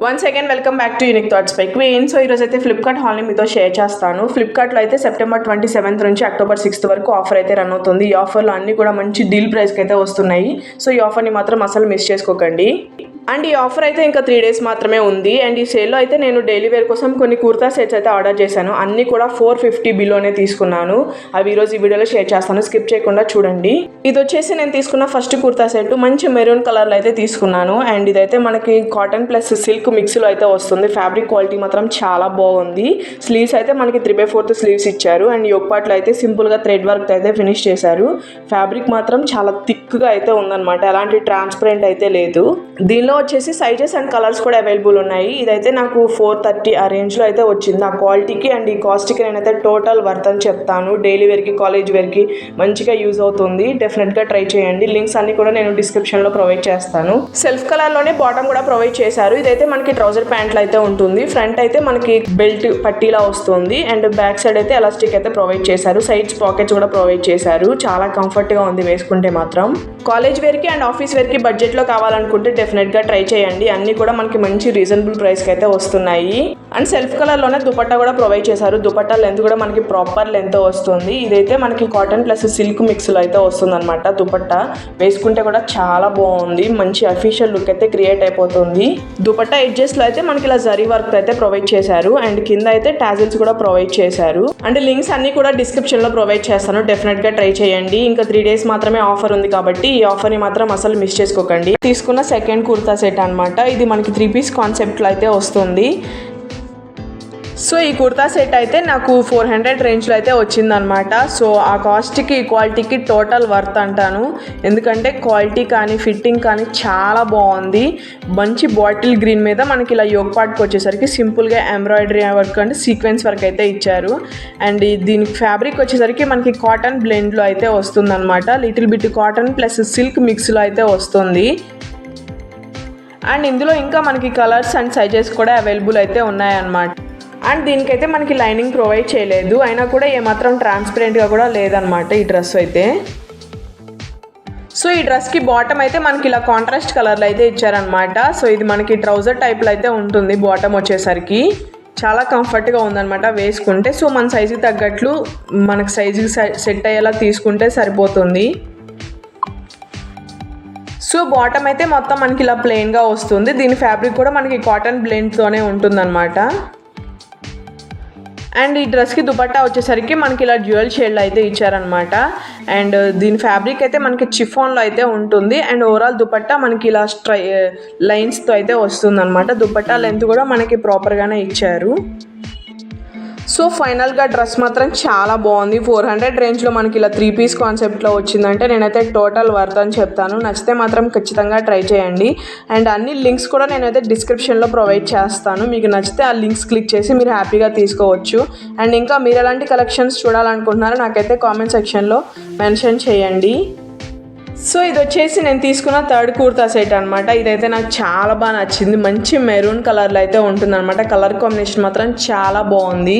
Once again welcome back to unique thoughts by queen. So ఈరోజు అయితే Flipkart హాల్ని మీతో share చేస్తాను. ఫ్లిప్కార్ట్లో అయితే సెప్టెంబర్ 27 నుంచి అక్టోబర్ 6 వరకు ఆఫర్ అయితే రన్ అవుతుంది. ఈ ఆఫర్లో అన్నీ కూడా మంచి డీల్ ప్రైస్కి అయితే వస్తున్నాయి. సో ఈ ఆఫర్ని మాత్రం అసలు మిస్ చేసుకోకండి. అండ్ ఈ ఆఫర్ అయితే ఇంకా 3 days మాత్రమే ఉంది. అండ్ ఈ సేల్లో అయితే నేను డైలీ వేర్ కోసం కొన్ని కుర్తా సెట్స్ అయితే ఆర్డర్ చేశాను. అన్నీ కూడా 450 బిలోనే తీసుకున్నాను. అవి ఈరోజు ఈ వీడియోలో షేర్ చేస్తాను, స్కిప్ చేయకుండా చూడండి. ఇది వచ్చేసి నేను తీసుకున్న ఫస్ట్ కుర్తా సెట్ మంచి మెరూన్ కలర్లో అయితే తీసుకున్నాను. అండ్ ఇదైతే మనకి కాటన్ ప్లస్ సిల్క్ మిక్స్లో అయితే వస్తుంది. ఫ్యాబ్రిక్ క్వాలిటీ మాత్రం చాలా బాగుంది. స్లీవ్స్ అయితే మనకి 3/4 స్లీవ్స్ ఇచ్చారు. అండ్ యోక్ పార్ట్లో అయితే సింపుల్గా థ్రెడ్ వర్క్ అయితే ఫినిష్ చేశారు. ఫ్యాబ్రిక్ మాత్రం చాలా థిక్గా అయితే ఉందన్నమాట, ఎలాంటి ట్రాన్స్పరెంట్ అయితే లేదు. దీనిలో వచ్చేసి సైజెస్ అండ్ కలర్స్ కూడా అవైలబుల్ ఉన్నాయి. ఇదైతే నాకు 430 ఆ రేంజ్లో అయితే వచ్చింది. ఆ క్వాలిటీకి అండ్ ఈ కాస్ట్కి నేనైతే టోటల్ వర్త్ అని చెప్తాను. డైలీ వేర్కి, కాలేజ్ వేర్కి మంచిగా యూజ్ అవుతుంది. డెఫినెట్గా ట్రై చేయండి. లింక్స్ అన్ని కూడా నేను డిస్క్రిప్షన్లో ప్రొవైడ్ చేస్తాను. సెల్ఫ్ కలర్లోనే బాటమ్ కూడా ప్రొవైడ్ చేశారు. ఇదైతే మనకి ట్రౌజర్ ప్యాంట్లు అయితే ఉంటుంది. ఫ్రంట్ అయితే మనకి బెల్ట్ పట్టీలా వస్తుంది. అండ్ బ్యాక్ సైడ్ అయితే ఎలాస్టిక్ అయితే ప్రొవైడ్ చేశారు. సైడ్స్ పాకెట్స్ కూడా ప్రొవైడ్ చేశారు. చాలా కంఫర్ట్గా ఉంది వేసుకుంటే మాత్రం. కాలేజ్ వేర్కి అండ్ ఆఫీస్ వేర్కి బడ్జెట్లో కావాలనుకుంటే డెఫినెట్గా ట్రై చేయండి. అన్నీ కూడా మనకి మంచి రీజనబుల్ ప్రైస్కి అయితే వస్తున్నాయి. అండ్ సెల్ఫ్ కలర్లోనే దుపట్టా కూడా ప్రొవైడ్ చేశారు. దుపట్టా లెంత్ కూడా మనకి ప్రాపర్ లెంత్ వస్తుంది. ఇదైతే మనకి కాటన్ ప్లస్ సిల్క్ మిక్స్లో అయితే వస్తుంది అనమాట. దుపట్టా వేసుకుంటే కూడా చాలా బాగుంది. మంచి అఫీషియల్ లుక్ అయితే క్రియేట్ అయిపోతుంది. దుపట్టా ఎడ్జెస్లో అయితే మనకి ఇలా జరీ వర్క్ అయితే ప్రొవైడ్ చేశారు. అండ్ కింద అయితే టాజిల్స్ కూడా ప్రొవైడ్ చేశారు. అండ్ లింక్స్ అన్ని కూడా డిస్క్రిప్షన్లో ప్రొవైడ్ చేస్తాను. డెఫినెట్గా ట్రై చేయండి. ఇంకా 3 days మాత్రమే ఆఫర్ ఉంది కాబట్టి ఈ ఆఫర్ని మాత్రం అసలు మిస్ చేసుకోకండి. తీసుకున్న సెకండ్ కుర్తా సెట్ అనమాట. ఇది మనకి 3 piece కాన్సెప్ట్లో అయితే వస్తుంది. సో ఈ కుర్తా సెట్ అయితే నాకు 400 రేంజ్లో అయితే వచ్చిందనమాట. సో ఆ కాస్ట్కి క్వాలిటీకి టోటల్ వర్త్ అంటాను. ఎందుకంటే క్వాలిటీ కానీ ఫిట్టింగ్ కానీ చాలా బాగుంది. మంచి బాటిల్ గ్రీన్ మీద మనకి ఇలా యోగ్ పార్ట్కి వచ్చేసరికి సింపుల్గా embroidery work and sequence work అయితే ఇచ్చారు. అండ్ దీనికి ఫ్యాబ్రిక్ వచ్చేసరికి మనకి కాటన్ బ్లెండ్లో అయితే వస్తుంది అనమాట. Little bit cotton plus silk మిక్స్లో అయితే వస్తుంది. అండ్ ఇందులో ఇంకా మనకి కలర్స్ అండ్ సైజెస్ కూడా అవైలబుల్ అయితే ఉన్నాయన్నమాట. అండ్ దీనికైతే మనకి లైనింగ్ ప్రొవైడ్ చేయలేదు. అయినా కూడా ఏమాత్రం ట్రాన్స్పరెంట్గా కూడా లేదనమాట ఈ డ్రెస్ అయితే. సో ఈ డ్రెస్కి బాటమ్ అయితే మనకి ఇలా కాంట్రాస్ట్ కలర్లో అయితే ఇచ్చారనమాట. సో ఇది మనకి ట్రౌజర్ టైప్లో అయితే ఉంటుంది. బాటమ్ వచ్చేసరికి చాలా కంఫర్ట్గా ఉందన్నమాట వేసుకుంటే. సో మన సైజుకి తగ్గట్లు మనకి సైజుకి సెట్ అయ్యేలా తీసుకుంటే సరిపోతుంది. సో బాటమ్ అయితే మొత్తం మనకి ఇలా ప్లెయిన్గా వస్తుంది. దీని ఫ్యాబ్రిక్ కూడా మనకి కాటన్ బ్లెండ్తోనే ఉంటుందన్నమాట. అండ్ ఈ డ్రెస్కి దుపట్టా వచ్చేసరికి మనకి ఇలా డ్యూయల్ షేడ్లో అయితే ఇచ్చారనమాట. అండ్ దీని ఫ్యాబ్రిక్ అయితే మనకి చిఫాన్లో అయితే ఉంటుంది. అండ్ ఓవరాల్ దుపట్టా మనకి ఇలా లైన్స్తో అయితే వస్తుంది అనమాట. దుపట్టా లెంత్ కూడా మనకి ప్రాపర్గానే ఇచ్చారు. సో ఫైనల్గా డ్రెస్ మాత్రం చాలా బాగుంది. 400 రేంజ్లో మనకి ఇలా 3 piece కాన్సెప్ట్లో వచ్చిందంటే నేనైతే టోటల్ వర్త్ అని చెప్తాను. నచ్చితే మాత్రం ఖచ్చితంగా ట్రై చేయండి. అండ్ అన్ని లింక్స్ కూడా నేనైతే డిస్క్రిప్షన్లో ప్రొవైడ్ చేస్తాను. మీకు నచ్చితే ఆ లింక్స్ క్లిక్ చేసి మీరు హ్యాపీగా తీసుకోవచ్చు. అండ్ ఇంకా మీరు ఎలాంటి కలెక్షన్స్ చూడాలనుకుంటున్నారో నాకైతే కామెంట్ సెక్షన్లో మెన్షన్ చేయండి. సో ఇది వచ్చేసి నేను తీసుకున్న థర్డ్ కుర్తా సెట్ అనమాట. ఇదైతే నాకు చాలా బాగా నచ్చింది. మంచి మెరూన్ కలర్లో అయితే ఉంటుందన్నమాట. కలర్ కాంబినేషన్ మాత్రం చాలా బాగుంది.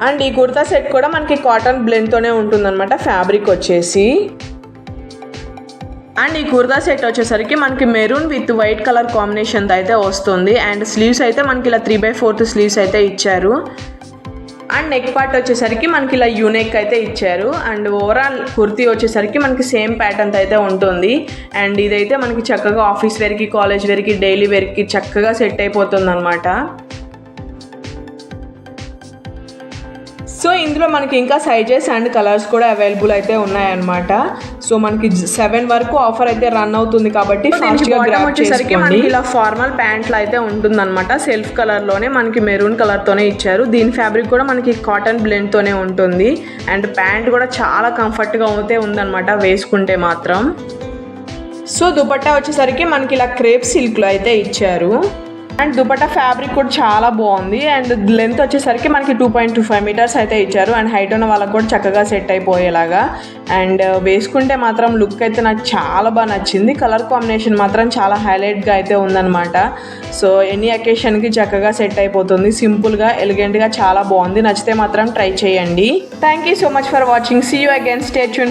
అండ్ ఈ కుర్తా సెట్ కూడా మనకి కాటన్ బ్లెండ్తోనే ఉంటుందన్నమాట ఫ్యాబ్రిక్ వచ్చేసి. అండ్ ఈ కుర్తా సెట్ వచ్చేసరికి మనకి మెరూన్ విత్ వైట్ కలర్ కాంబినేషన్తో అయితే వస్తుంది. అండ్ స్లీవ్స్ అయితే మనకి ఇలా 3/4 స్లీవ్స్ అయితే ఇచ్చారు. అండ్ నెక్ పార్ట్ వచ్చేసరికి మనకి ఇలా యూనెక్ అయితే ఇచ్చారు. అండ్ ఓవరాల్ కుర్తీ వచ్చేసరికి మనకి సేమ్ ప్యాటర్న్ అయితే ఉంటుంది. అండ్ ఇదైతే మనకి చక్కగా ఆఫీస్ వేర్కి, కాలేజ్ వేర్కి, డైలీ వేర్కి చక్కగా సెట్ అయిపోతుంది అనమాట. సో ఇందులో మనకి ఇంకా సైజెస్ అండ్ కలర్స్ కూడా అవైలబుల్ అయితే ఉన్నాయన్నమాట. సో మనకి 7 వరకు ఆఫర్ అయితే రన్ అవుతుంది కాబట్టి ఫాస్ట్గా గ్రాబ్ చేసుకోండి. మనకి ఇలా ఫార్మల్ ప్యాంట్లు అయితే ఉంటుందన్నమాట. సెల్ఫ్ కలర్లోనే మనకి మెరూన్ కలర్తోనే ఇచ్చారు. దీని ఫ్యాబ్రిక్ కూడా మనకి కాటన్ బ్లెండ్తోనే ఉంటుంది. అండ్ ప్యాంట్ కూడా చాలా కంఫర్ట్గా అయితే ఉందన్నమాట వేసుకుంటే మాత్రం. సో దుపట్టా వచ్చేసరికి మనకి ఇలా క్రేప్ సిల్క్లో అయితే ఇచ్చారు. అండ్ దుపట్టా ఫ్యాబ్రిక్ కూడా చాలా బాగుంది. అండ్ లెంత్ వచ్చేసరికి మనకి 2.25 meters అయితే ఇచ్చారు. అండ్ హైట్ ఉన్న వాళ్ళకి కూడా చక్కగా సెట్ అయిపోయేలాగా. అండ్ వేసుకుంటే మాత్రం లుక్ అయితే నాకు చాలా బాగా నచ్చింది. కలర్ కాంబినేషన్ మాత్రం చాలా హైలైట్గా అయితే ఉందన్నమాట. సో ఎనీ అకేషన్కి చక్కగా సెట్ అయిపోతుంది. సింపుల్గా, ఎలిగెంట్గా చాలా బాగుంది. నచ్చితే మాత్రం ట్రై చేయండి. Thank you so much for watching. See you again. Stay tune.